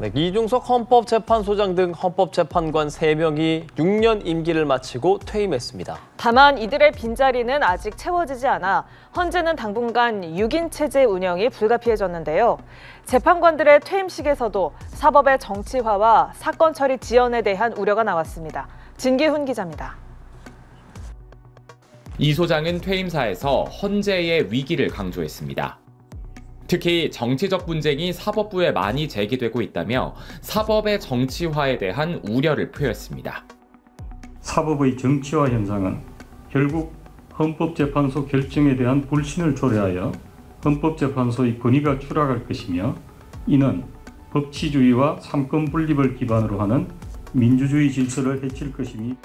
네, 이중석 헌법재판소장 등 헌법재판관 3명이 6년 임기를 마치고 퇴임했습니다. 다만 이들의 빈자리는 아직 채워지지 않아 헌재는 당분간 6인 체제 운영이 불가피해졌는데요. 재판관들의 퇴임식에서도 사법의 정치화와 사건 처리 지연에 대한 우려가 나왔습니다. 진기훈 기자입니다. 이 소장은 퇴임사에서 헌재의 위기를 강조했습니다. 특히 정치적 분쟁이 사법부에 많이 제기되고 있다며 사법의 정치화에 대한 우려를 표했습니다. 사법의 정치화 현상은 결국 헌법재판소 결정에 대한 불신을 초래하여 헌법재판소의 권위가 추락할 것이며, 이는 법치주의와 삼권 분립을 기반으로 하는 민주주의 질서를 해칠 것이니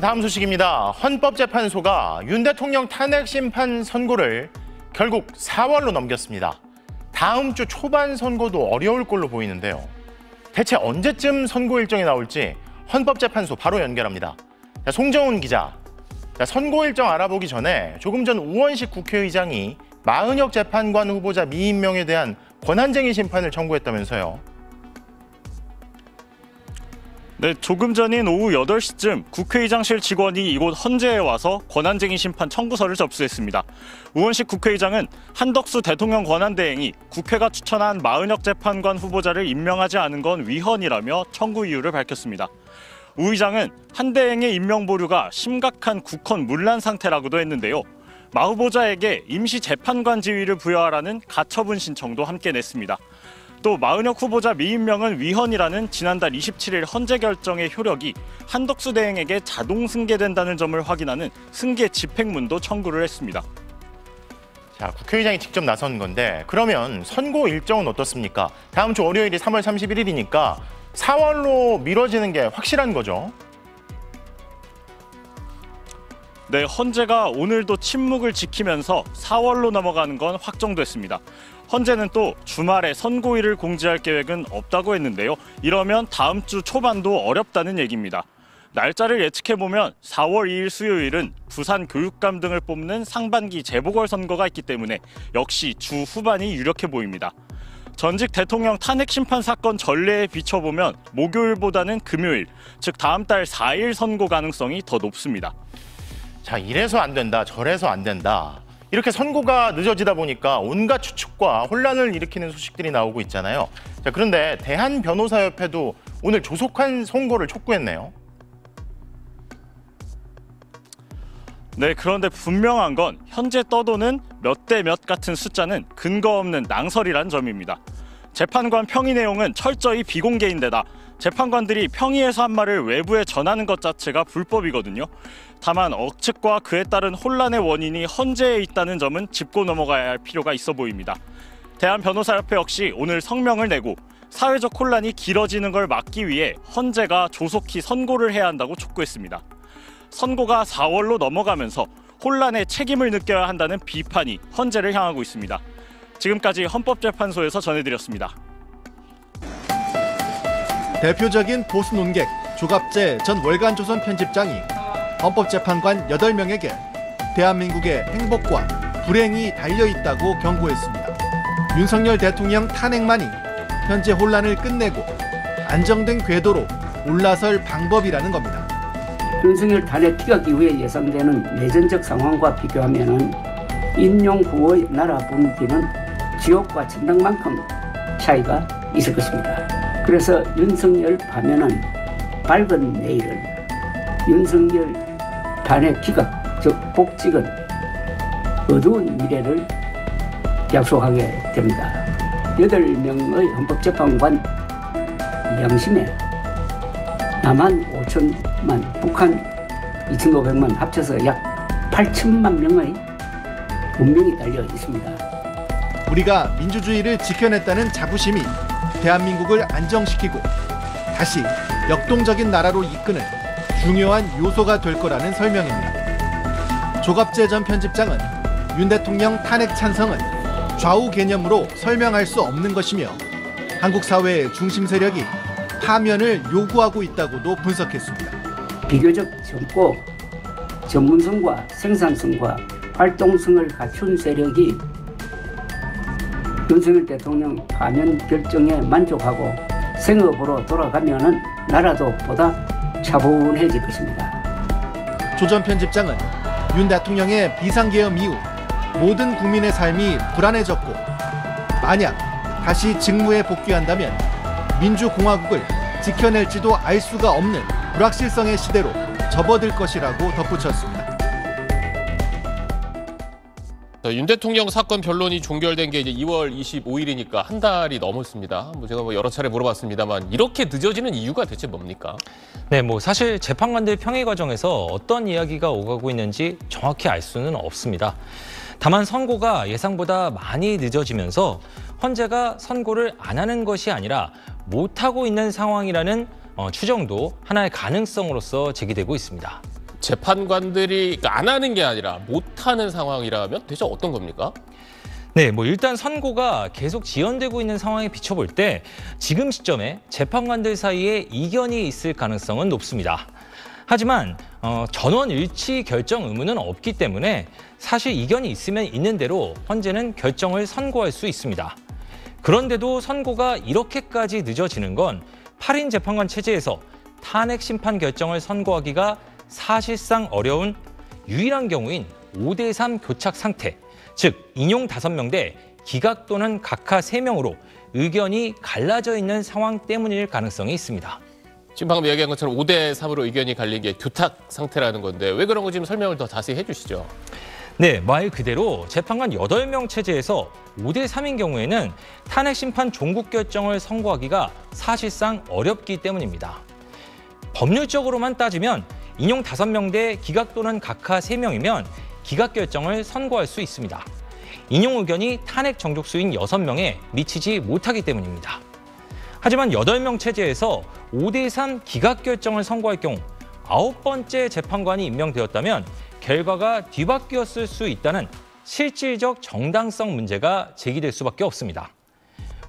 다음 소식입니다. 헌법재판소가 윤 대통령 탄핵 심판 선고를 결국 4월로 넘겼습니다. 다음 주 초반 선고도 어려울 걸로 보이는데요. 대체 언제쯤 선고 일정이 나올지 헌법재판소 바로 연결합니다. 송정훈 기자, 선고 일정 알아보기 전에 조금 전 우원식 국회의장이 마은혁 재판관 후보자 미임명에 대한 권한쟁의 심판을 청구했다면서요. 네, 조금 전인 오후 8시쯤 국회의장실 직원이 이곳 헌재에 와서 권한쟁의 심판 청구서를 접수했습니다. 우원식 국회의장은 한덕수 대통령 권한대행이 국회가 추천한 마은혁 재판관 후보자를 임명하지 않은 건 위헌이라며 청구 이유를 밝혔습니다. 우 의장은 한 대행의 임명 보류가 심각한 국헌 문란 상태라고도 했는데요. 마 후보자에게 임시 재판관 지위를 부여하라는 가처분 신청도 함께 냈습니다. 또 마은혁 후보자 미임명은 위헌이라는 지난달 27일 헌재 결정의 효력이 한덕수 대행에게 자동 승계된다는 점을 확인하는 승계 집행문도 청구를 했습니다. 자, 국회의장이 직접 나선 건데 그러면 선고 일정은 어떻습니까? 다음 주 월요일이 3월 31일이니까 4월로 미뤄지는 게 확실한 거죠? 네, 헌재가 오늘도 침묵을 지키면서 4월로 넘어가는 건 확정됐습니다. 헌재는 또 주말에 선고일을 공지할 계획은 없다고 했는데요. 이러면 다음 주 초반도 어렵다는 얘기입니다. 날짜를 예측해보면 4월 2일 수요일은 부산 교육감 등을 뽑는 상반기 재보궐선거가 있기 때문에 역시 주 후반이 유력해 보입니다. 전직 대통령 탄핵 심판 사건 전례에 비춰보면 목요일보다는 금요일, 즉 다음 달 4일 선고 가능성이 더 높습니다. 자, 이래서 안 된다, 저래서 안 된다. 이렇게 선고가 늦어지다 보니까 온갖 추측과 혼란을 일으키는 소식들이 나오고 있잖아요. 자, 그런데 대한변호사협회도 오늘 조속한 선고를 촉구했네요. 네, 그런데 분명한 건 현재 떠도는 몇 대 몇 같은 숫자는 근거 없는 낭설이란 점입니다. 재판관 평의 내용은 철저히 비공개인데다 재판관들이 평의에서 한 말을 외부에 전하는 것 자체가 불법이거든요. 다만 억측과 그에 따른 혼란의 원인이 헌재에 있다는 점은 짚고 넘어가야 할 필요가 있어 보입니다. 대한변호사협회 역시 오늘 성명을 내고 사회적 혼란이 길어지는 걸 막기 위해 헌재가 조속히 선고를 해야 한다고 촉구했습니다. 선고가 4월로 넘어가면서 혼란에 책임을 느껴야 한다는 비판이 헌재를 향하고 있습니다. 지금까지 헌법재판소에서 전해드렸습니다. 대표적인 보수 논객 조갑재 전 월간조선 편집장이 헌법재판관 8명에게 대한민국의 행복과 불행이 달려있다고 경고했습니다. 윤석열 대통령 탄핵만이 현재 혼란을 끝내고 안정된 궤도로 올라설 방법이라는 겁니다. 윤석열 탄핵 기각 이후에 예상되는 내전적 상황과 비교하면 인용 후의 나라 분위기는 지옥과 천당만큼 차이가 있을 것입니다. 그래서 윤석열 파면은 밝은 내일을, 윤석열 탄핵 기각, 즉 복직은 어두운 미래를 약속하게 됩니다. 8명의 헌법재판관 양심에 남한 5천만, 북한 2,500만 합쳐서 약 8천만 명의 운명이 달려 있습니다. 우리가 민주주의를 지켜냈다는 자부심이 대한민국을 안정시키고 다시 역동적인 나라로 이끄는 중요한 요소가 될 거라는 설명입니다. 조갑재 전 편집장은 윤 대통령 탄핵 찬성은 좌우 개념으로 설명할 수 없는 것이며 한국 사회의 중심 세력이 파면을 요구하고 있다고도 분석했습니다. 비교적 젊고 전문성과 생산성과 활동성을 갖춘 세력이 윤석열 대통령 가면 결정에 만족하고 생업으로 돌아가면은 나라도 보다 차분해질 것입니다. 조 전 편집장은 윤 대통령의 비상계엄 이후 모든 국민의 삶이 불안해졌고 만약 다시 직무에 복귀한다면 민주공화국을 지켜낼지도 알 수가 없는 불확실성의 시대로 접어들 것이라고 덧붙였습니다. 윤 대통령 사건 변론이 종결된 게 이제 2월 25일이니까 한 달이 넘었습니다. 제가 여러 차례 물어봤습니다만 이렇게 늦어지는 이유가 대체 뭡니까? 네, 사실 재판관들 평의 과정에서 어떤 이야기가 오가고 있는지 정확히 알 수는 없습니다. 다만 선고가 예상보다 많이 늦어지면서 헌재가 선고를 안 하는 것이 아니라 못하고 있는 상황이라는 추정도 하나의 가능성으로서 제기되고 있습니다. 재판관들이 안 하는 게 아니라 못하는 상황이라면 대체 어떤 겁니까? 네, 일단 선고가 계속 지연되고 있는 상황에 비춰볼 때 지금 시점에 재판관들 사이에 이견이 있을 가능성은 높습니다. 하지만 전원 일치 결정 의무는 없기 때문에 사실 이견이 있으면 있는 대로 헌재는 결정을 선고할 수 있습니다. 그런데도 선고가 이렇게까지 늦어지는 건 8인 재판관 체제에서 탄핵 심판 결정을 선고하기가 사실상 어려운 유일한 경우인 5대3 교착 상태, 즉 인용 5명 대 기각 또는 각하 3명으로 의견이 갈라져 있는 상황 때문일 가능성이 있습니다. 지금 방금 이야기한 것처럼 5대3으로 의견이 갈린 게 교탁 상태라는 건데 왜 그런 거 지금 설명을 더 자세히 해주시죠. 네, 말 그대로 재판관 8명 체제에서 5대3인 경우에는 탄핵 심판 종국 결정을 선고하기가 사실상 어렵기 때문입니다. 법률적으로만 따지면 인용 5명 대 기각 또는 각하 3명이면 기각 결정을 선고할 수 있습니다. 인용 의견이 탄핵 정족수인 6명에 미치지 못하기 때문입니다. 하지만 8명 체제에서 5대3 기각 결정을 선고할 경우 9번째 재판관이 임명되었다면 결과가 뒤바뀌었을 수 있다는 실질적 정당성 문제가 제기될 수밖에 없습니다.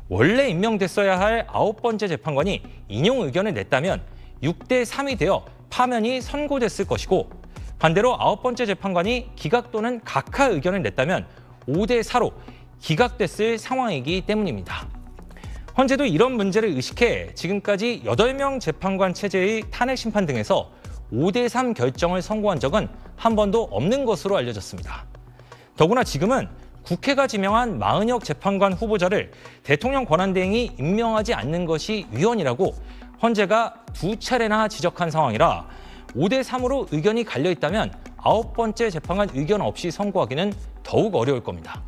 원래 임명됐어야 할 9번째 재판관이 인용 의견을 냈다면 6대3이 되어 파면이 선고됐을 것이고 반대로 9번째 재판관이 기각 또는 각하 의견을 냈다면 5대4로 기각됐을 상황이기 때문입니다. 헌재도 이런 문제를 의식해 지금까지 8명 재판관 체제의 탄핵 심판 등에서 5대3 결정을 선고한 적은 한 번도 없는 것으로 알려졌습니다. 더구나 지금은 국회가 지명한 40여 재판관 후보자를 대통령 권한대행이 임명하지 않는 것이 위헌이라고 헌재가 2차례나 지적한 상황이라 5대3으로 의견이 갈려있다면 9번째 재판관 의견 없이 선고하기는 더욱 어려울 겁니다.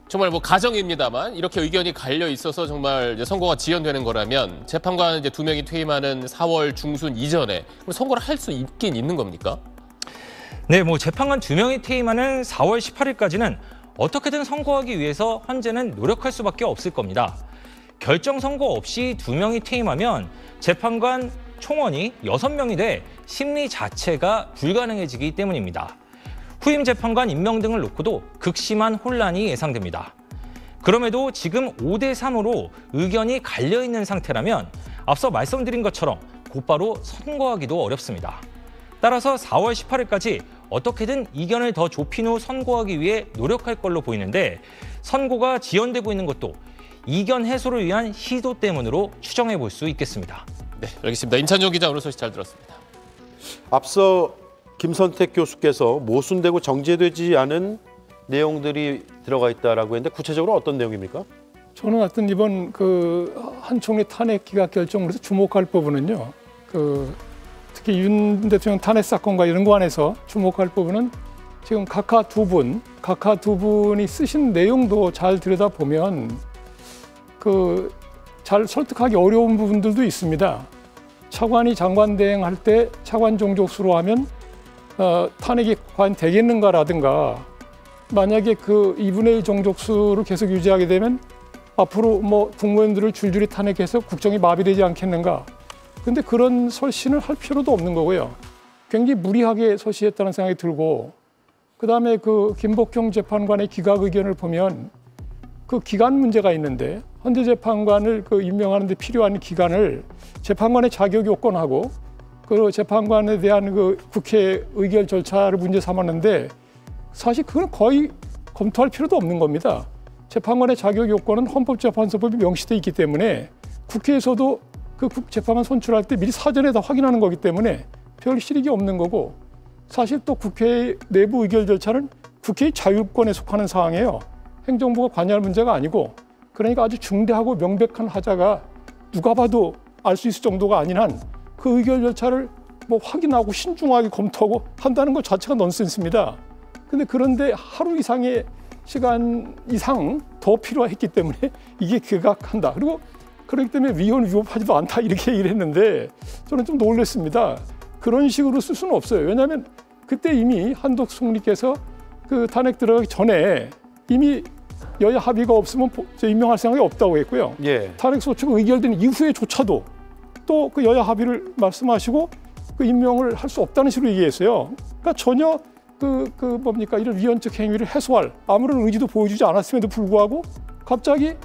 정말 가정입니다만 이렇게 의견이 갈려 있어서 정말 이제 선고가 지연되는 거라면 재판관 이제 2명이 퇴임하는 4월 중순 이전에 선고를 할 수 있긴 있는 겁니까? 네, 재판관 2명이 퇴임하는 4월 18일까지는 어떻게든 선고하기 위해서 헌재는 노력할 수밖에 없을 겁니다. 결정 선고 없이 2명이 퇴임하면 재판관 총원이 6명이 돼 심리 자체가 불가능해지기 때문입니다. 후임 재판관 임명 등을 놓고도 극심한 혼란이 예상됩니다. 그럼에도 지금 5대3으로 의견이 갈려있는 상태라면 앞서 말씀드린 것처럼 곧바로 선고하기도 어렵습니다. 따라서 4월 18일까지 어떻게든 이견을 더 좁힌 후 선고하기 위해 노력할 걸로 보이는데 선고가 지연되고 있는 것도 이견 해소를 위한 시도 때문으로 추정해 볼 수 있겠습니다. 네, 알겠습니다. 임찬종 기자 오늘 소식 잘 들었습니다. 앞서 김선택 교수께서 모순되고 정제되지 않은 내용들이 들어가 있다라고 했는데 구체적으로 어떤 내용입니까? 저는 하여튼 이번 한 총리 탄핵 기각 결정으로서 주목할 부분은요. 특히 윤 대통령 탄핵 사건과 이런 거 안에서 주목할 부분은 지금 각하 두 분이 쓰신 내용도 잘 들여다보면 잘 설득하기 어려운 부분들도 있습니다. 차관이 장관 대행할 때 차관 종족수로 하면 탄핵이 과연 되겠는가라든가 만약에 2분의 1 종족수를 계속 유지하게 되면 앞으로 국무위원들을 줄줄이 탄핵해서 국정이 마비되지 않겠는가. 근데 그런 설신을 할 필요도 없는 거고요. 굉장히 무리하게 설시했다는 생각이 들고 그다음에 김복형 재판관의 기각 의견을 보면 기간 문제가 있는데 헌재 재판관을 임명하는 데 필요한 기간을 재판관의 자격 요건하고 재판관에 대한 국회 의결 절차를 문제 삼았는데 사실 그건 거의 검토할 필요도 없는 겁니다. 재판관의 자격 요건은 헌법재판소법이 명시돼 있기 때문에 국회에서도 그 재판관 선출할 때 미리 사전에 다 확인하는 거기 때문에 별 실익이 없는 거고, 사실 또 국회 내부 의결 절차는 국회의 자율권에 속하는 사항이에요. 행정부가 관여할 문제가 아니고, 그러니까 아주 중대하고 명백한 하자가 누가 봐도 알 수 있을 정도가 아닌 한 그 의결 절차를 뭐 확인하고 신중하게 검토하고 한다는 것 자체가 넌센스입니다. 그런데 하루 이상의 시간 이상 더 필요했기 때문에 이게 기각한다. 그리고 그렇기 때문에 위헌위법하지도 않다 이렇게 얘기를 했는데 저는 좀 놀랐습니다. 그런 식으로 쓸 수는 없어요. 왜냐하면 그때 이미 한덕수 총리께서 그 탄핵 들어가기 전에 이미 여야 합의가 없으면 임명할 생각이 없다고 했고요. 예. 탄핵 소추가 의결된 이후에조차도 또 그 여야 합의를 말씀하시고 그 임명을 할 수 없다는 식으로 얘기했어요. 그러니까 전혀 이런 위헌적 행위를 해소할 아무런 의지도 보여주지 않았음에도 불구하고 갑자기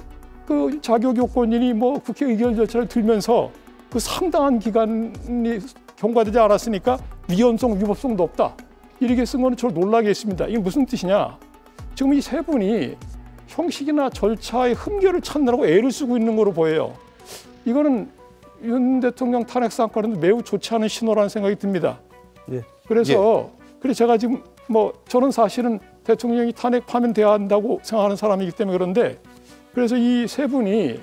그 자격 요건인이 뭐 국회 의결 절차를 들면서 그 상당한 기간이 경과되지 않았으니까 위헌성, 위법성도 없다. 이렇게 쓴 거는 저를 놀라게 했습니다. 이게 무슨 뜻이냐? 지금 이 세 분이 형식이나 절차의 흠결을 찾느라고 애를 쓰고 있는 거로 보여요. 이거는 윤 대통령 탄핵 사건은 매우 좋지 않은 신호라는 생각이 듭니다. 예. 그래서 제가 지금 저는 사실은 대통령이 탄핵하면 돼야 한다고 생각하는 사람이기 때문에 그런데 그래서 이 세 분이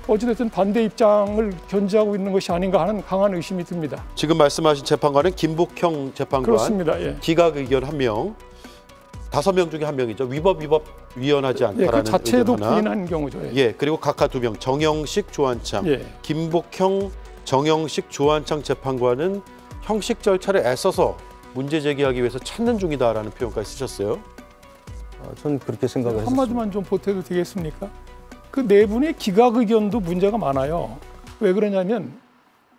어찌됐든 반대 입장을 견지하고 있는 것이 아닌가 하는 강한 의심이 듭니다. 지금 말씀하신 재판관은 김복형 재판관. 그렇습니다. 예. 기각 의견 1명, 5명 중에 1명이죠. 위법 위헌하지 않다라는 그 자체도 의견 하나. 부인한 경우죠. 예. 예, 그리고 각하 2명, 정영식, 조한창. 예. 김복형, 정영식, 조한창 재판관은 형식 절차를 애써서 문제 제기하기 위해서 찾는 중이다라는 표현까지 쓰셨어요. 저는 그렇게 생각을 했습니다. 한마디만 좀 보태도 되겠습니까? 그 네 분의 기각 의견도 문제가 많아요. 왜 그러냐면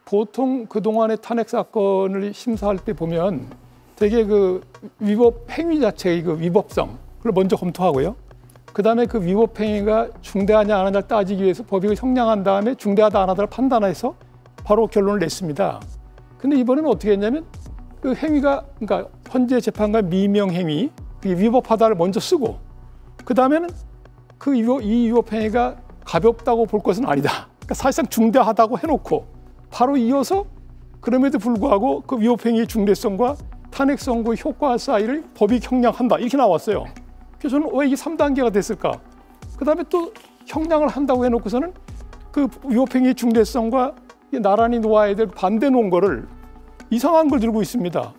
보통 그동안의 탄핵 사건을 심사할 때 보면 되게 그 위법 행위 자체의 그 위법성 그걸 먼저 검토하고요. 그다음에 그 위법 행위가 중대하냐 안 하냐를 따지기 위해서 법익을 형량한 다음에 중대하다 안 하다를 판단해서 바로 결론을 냈습니다. 근데 이번에는 어떻게 했냐면 그 행위가 그러니까 헌재 재판관 미명 행위 위법하다를 먼저 쓰고 그다음에는 이 위법 행위가 가볍다고 볼 것은 아니다. 그러니까 사실상 중대하다고 해놓고 바로 이어서 그럼에도 불구하고 그 위법 행위의 중대성과 탄핵 선고 효과 사이를 법익 형량한다 이렇게 나왔어요. 그래서 저는 왜 이게 3단계가 됐을까? 그다음에 또 형량을 한다고 해놓고서는 그 위법 행위의 중대성과 나란히 놓아야 될 반대 논거를 이상한 걸 들고 있습니다.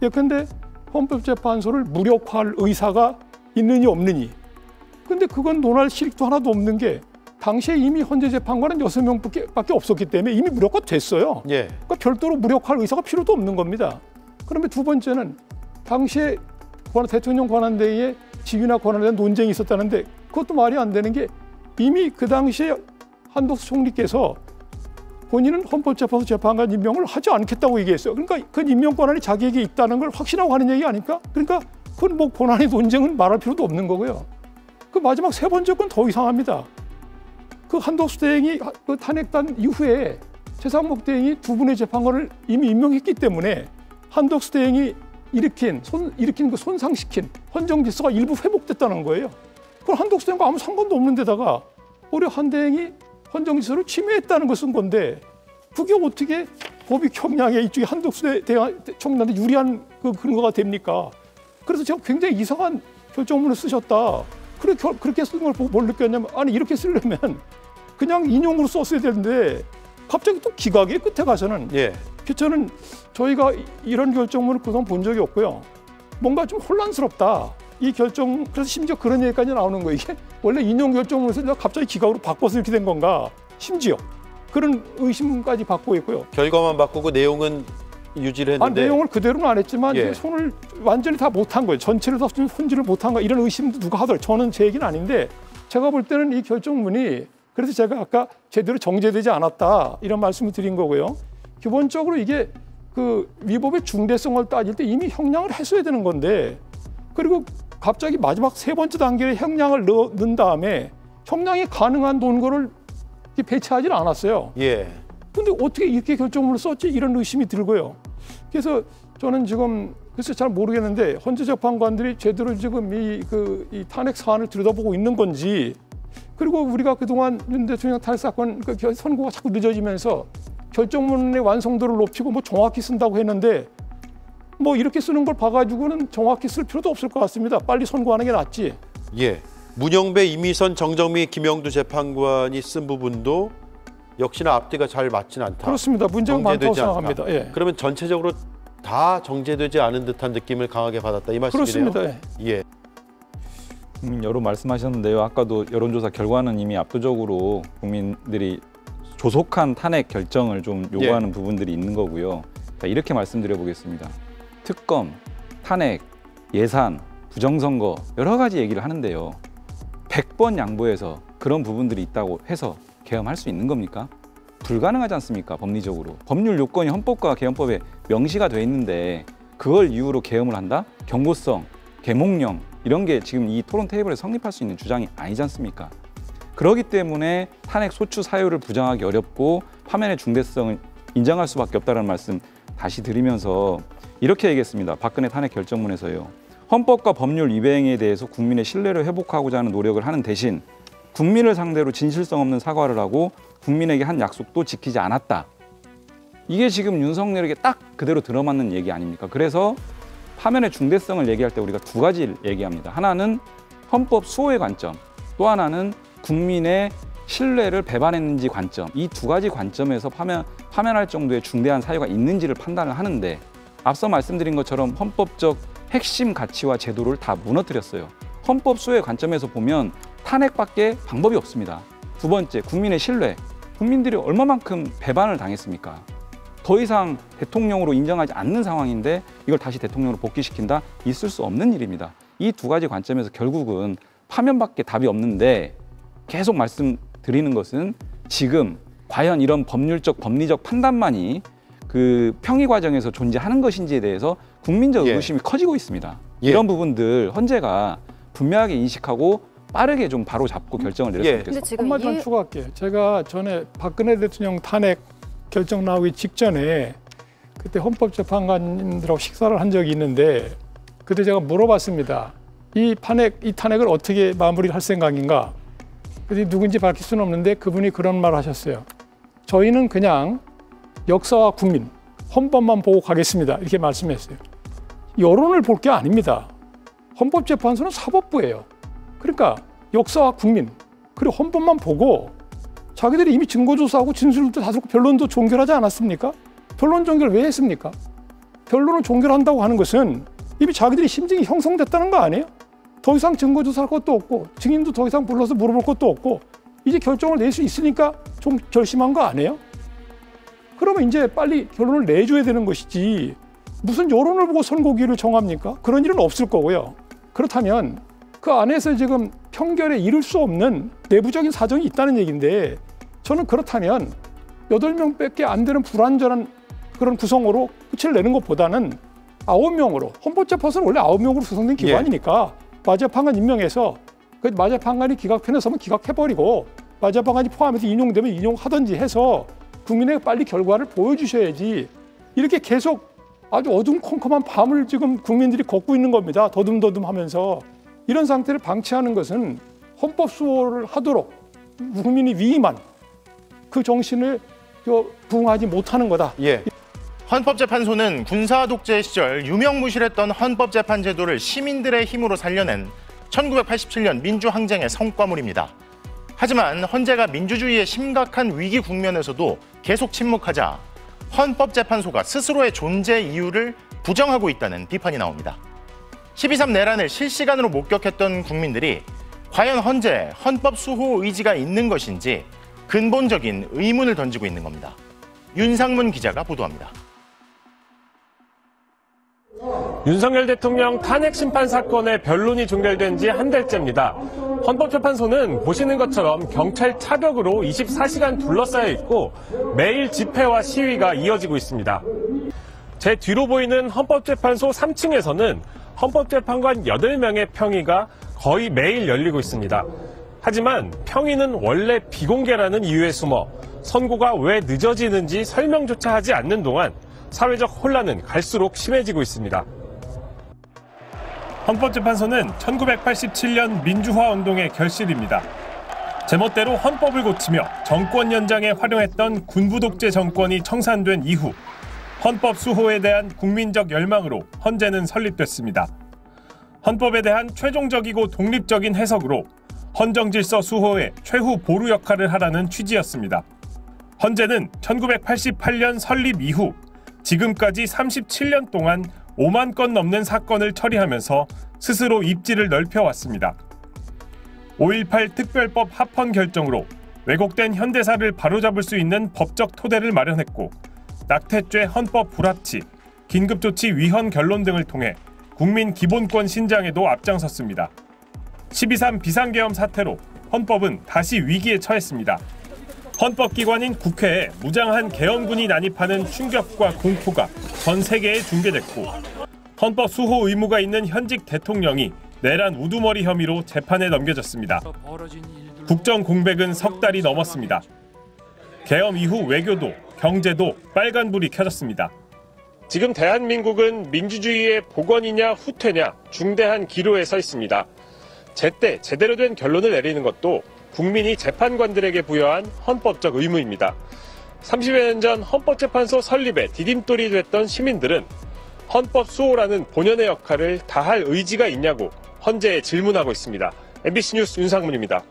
예컨대 헌법재판소를 무력화할 의사가 있느니 없느니. 근데 그건 논할 실익도 하나도 없는 게 당시에 이미 헌재 재판관은 6명밖에 없었기 때문에 이미 무력화됐어요. 예. 그러니까 별도로 무력화할 의사가 필요도 없는 겁니다. 그러면 두 번째는 당시에 대통령 권한대행의 직위나 권한에 대한 논쟁이 있었다는데 그것도 말이 안 되는 게 이미 그 당시에 한덕수 총리께서 본인은 헌법재판소 재판관 임명을 하지 않겠다고 얘기했어요. 그러니까 그 임명 권한이 자기에게 있다는 걸 확신하고 하는 얘기 아닙니까? 그러니까 그건 뭐 권한의 논쟁은 말할 필요도 없는 거고요. 그 마지막 세 번째 건 더 이상합니다. 그 한덕수 대행이 그 탄핵단 이후에 최상목 대행이 두 분의 재판관을 이미 임명했기 때문에 한덕수 대행이 일으킨 그 손상시킨 헌정 질서가 일부 회복됐다는 거예요. 그건 한덕수 대행과 아무 상관도 없는 데다가 오히려 한 대행이 헌정 질서를 침해했다는 걸 쓴 건데 그게 어떻게 법익 형량에 이쪽에 한덕수 총리한테 유리한 그 근거가 됩니까? 그래서 제가 굉장히 이상한 결정문을 쓰셨다. 그렇게 쓴 걸 보고 뭘 느꼈냐면 아니 이렇게 쓰려면 그냥 인용으로 썼어야 되는데 갑자기 또 기각의 끝에 가서는 예. 저는 저희가 이런 결정문을 그동안 본 적이 없고요. 뭔가 좀 혼란스럽다. 이 결정 그래서 심지어 그런 얘기까지 나오는 거예요. 이게 원래 인용 결정문에서 갑자기 기각으로 바꿔서 이렇게 된 건가? 심지어 그런 의심까지 받고 있고요. 결과만 바꾸고 내용은 유지를 했는데 내용을 그대로는 안 했지만 예. 손을 완전히 다 못한 거예요. 전체를 다 손질을 못한 거 이런 의심도 누가 하더라고요. 저는 제 얘기는 아닌데 제가 볼 때는 이 결정문이 그래서 제가 아까 제대로 정제되지 않았다 이런 말씀을 드린 거고요. 기본적으로 이게 그 위법의 중대성을 따질 때 이미 형량을 했어야 되는 건데 그리고 갑자기 마지막 세 번째 단계에 형량을 넣은 다음에 형량이 가능한 논거를 배치하지 않았어요. 예. 근데 어떻게 이렇게 결정문을 썼지? 이런 의심이 들고요. 그래서 저는 지금 글쎄 잘 모르겠는데 헌재 재판관들이 제대로 지금 이 탄핵 사안을 들여다보고 있는 건지 그리고 우리가 그동안 윤 대통령 탄핵 사건 선고가 자꾸 늦어지면서 결정문의 완성도를 높이고 뭐 정확히 쓴다고 했는데 뭐 이렇게 쓰는 걸 봐가지고는 정확히 쓸 필요도 없을 것 같습니다. 빨리 선고하는 게 낫지. 예, 문영배, 이미선, 정정미, 김영두 재판관이 쓴 부분도 역시나 앞뒤가 잘 맞지는 않다. 그렇습니다. 문제가 많다고 생각합니다. 예. 그러면 전체적으로 다 정제되지 않은 듯한 느낌을 강하게 받았다 이 말씀이네요. 그렇습니다. 예. 여러 말씀하셨는데요. 아까도 여론조사 결과는 이미 압도적으로 국민들이 조속한 탄핵 결정을 좀 요구하는 부분들이 있는 거고요. 자, 이렇게 말씀드려 보겠습니다. 특검, 탄핵, 예산, 부정선거 여러 가지 얘기를 하는데요. 100번 양보해서 그런 부분들이 있다고 해서 계엄할 수 있는 겁니까? 불가능하지 않습니까? 법리적으로. 법률 요건이 헌법과 개헌법에 명시가 돼 있는데 그걸 이유로 계엄을 한다? 경고성, 계몽령 이런 게 지금 이 토론 테이블에 성립할 수 있는 주장이 아니지 않습니까? 그렇기 때문에 탄핵 소추 사유를 부정하기 어렵고 파면의 중대성을 인정할 수밖에 없다는 말씀 다시 드리면서 이렇게 얘기했습니다. 박근혜 탄핵 결정문에서요. 헌법과 법률 위배 행위에 대해서 국민의 신뢰를 회복하고자 하는 노력을 하는 대신 국민을 상대로 진실성 없는 사과를 하고 국민에게 한 약속도 지키지 않았다. 이게 지금 윤석열에게 딱 그대로 들어맞는 얘기 아닙니까? 그래서 파면의 중대성을 얘기할 때 우리가 두 가지를 얘기합니다. 하나는 헌법 수호의 관점, 또 하나는 국민의 신뢰를 배반했는지 관점. 이 두 가지 관점에서 파면할 정도의 중대한 사유가 있는지를 판단을 하는데 앞서 말씀드린 것처럼 헌법적 핵심 가치와 제도를 다 무너뜨렸어요. 헌법 수호의 관점에서 보면 탄핵밖에 방법이 없습니다. 두 번째, 국민의 신뢰. 국민들이 얼마만큼 배반을 당했습니까? 더 이상 대통령으로 인정하지 않는 상황인데 이걸 다시 대통령으로 복귀시킨다? 있을 수 없는 일입니다. 이 두 가지 관점에서 결국은 파면밖에 답이 없는데 계속 말씀드리는 것은 지금 과연 이런 법률적, 법리적 판단만이 그 평의 과정에서 존재하는 것인지에 대해서 국민적 의구심이 커지고 있습니다. 이런 부분들 헌재가 분명하게 인식하고 빠르게 좀 바로 잡고 결정을 내렸으면 좋겠습니다. 한마디 더 추가할게요. 제가 전에 박근혜 대통령 탄핵 결정 나오기 직전에 그때 헌법재판관님들하고 식사를 한 적이 있는데 그때 제가 물어봤습니다. 이 탄핵을 어떻게 마무리할 생각인가? 그래서 누군지 밝힐 수는 없는데 그분이 그런 말을 하셨어요. 저희는 그냥 역사와 국민, 헌법만 보고 가겠습니다. 이렇게 말씀했어요. 여론을 볼 게 아닙니다. 헌법재판소는 사법부예요. 그러니까 역사와 국민, 그리고 헌법만 보고 자기들이 이미 증거조사하고 진술도 다 듣고 변론도 종결하지 않았습니까? 변론 종결 왜 했습니까? 변론을 종결한다고 하는 것은 이미 자기들이 심증이 형성됐다는 거 아니에요? 더 이상 증거조사할 것도 없고 증인도 더 이상 불러서 물어볼 것도 없고 이제 결정을 낼 수 있으니까 좀 결심한 거 아니에요? 그러면 이제 빨리 결론을 내줘야 되는 것이지 무슨 여론을 보고 선고기를 정합니까? 그런 일은 없을 거고요. 그렇다면 그 안에서 지금 평결에 이를 수 없는 내부적인 사정이 있다는 얘기인데 저는 그렇다면 8명밖에 안 되는 불완전한 그런 구성으로 끝을 내는 것보다는 9명으로 헌법재판소는 원래 9명으로 구성된 기관이니까 마지판관 임명해서 그 마지판관이 기각편에 서면 기각해버리고 마지판관이 포함해서 인용되면 인용하든지 해서 국민에게 빨리 결과를 보여주셔야지 이렇게 계속 아주 어둠컴컴한 밤을 지금 국민들이 걷고 있는 겁니다. 더듬더듬하면서 이런 상태를 방치하는 것은 헌법 수호를 하도록 국민이 위임한 그 정신을 부응하지 못하는 거다. 헌법재판소는 군사 독재 시절 유명무실했던 헌법재판 제도를 시민들의 힘으로 살려낸 1987년 민주항쟁의 성과물입니다. 하지만 헌재가 민주주의의 심각한 위기 국면에서도 계속 침묵하자 헌법재판소가 스스로의 존재 이유를 부정하고 있다는 비판이 나옵니다. 12.3 내란을 실시간으로 목격했던 국민들이 과연 헌재에 헌법 수호 의지가 있는 것인지 근본적인 의문을 던지고 있는 겁니다. 윤상문 기자가 보도합니다. 윤석열 대통령 탄핵 심판 사건의 변론이 종결된 지 한 달째입니다. 헌법재판소는 보시는 것처럼 경찰 차벽으로 24시간 둘러싸여 있고 매일 집회와 시위가 이어지고 있습니다. 제 뒤로 보이는 헌법재판소 3층에서는 헌법재판관 8명의 평의가 거의 매일 열리고 있습니다. 하지만 평의는 원래 비공개라는 이유에 숨어 선고가 왜 늦어지는지 설명조차 하지 않는 동안 사회적 혼란은 갈수록 심해지고 있습니다. 헌법재판소는 1987년 민주화 운동의 결실입니다. 제멋대로 헌법을 고치며 정권 연장에 활용했던 군부 독재 정권이 청산된 이후 헌법 수호에 대한 국민적 열망으로 헌재는 설립됐습니다. 헌법에 대한 최종적이고 독립적인 해석으로 헌정질서 수호의 최후 보루 역할을 하라는 취지였습니다. 헌재는 1988년 설립 이후 지금까지 37년 동안 5만 건 넘는 사건을 처리하면서 스스로 입지를 넓혀왔습니다. 5.18 특별법 합헌 결정으로 왜곡된 현대사를 바로잡을 수 있는 법적 토대를 마련했고 낙태죄 헌법 불합치, 긴급조치 위헌 결론 등을 통해 국민 기본권 신장에도 앞장섰습니다. 12.3 비상계엄 사태로 헌법은 다시 위기에 처했습니다. 헌법기관인 국회에 무장한 계엄군이 난입하는 충격과 공포가 전 세계에 중계됐고 헌법 수호 의무가 있는 현직 대통령이 내란 우두머리 혐의로 재판에 넘겨졌습니다. 국정 공백은 석 달이 넘었습니다. 계엄 이후 외교도 경제도 빨간불이 켜졌습니다. 지금 대한민국은 민주주의의 복원이냐 후퇴냐 중대한 기로에 서 있습니다. 제때 제대로 된 결론을 내리는 것도 국민이 재판관들에게 부여한 헌법적 의무입니다. 30여 년 전 헌법재판소 설립에 디딤돌이 됐던 시민들은 헌법 수호라는 본연의 역할을 다할 의지가 있냐고 헌재에 질문하고 있습니다. MBC 뉴스 윤상문입니다.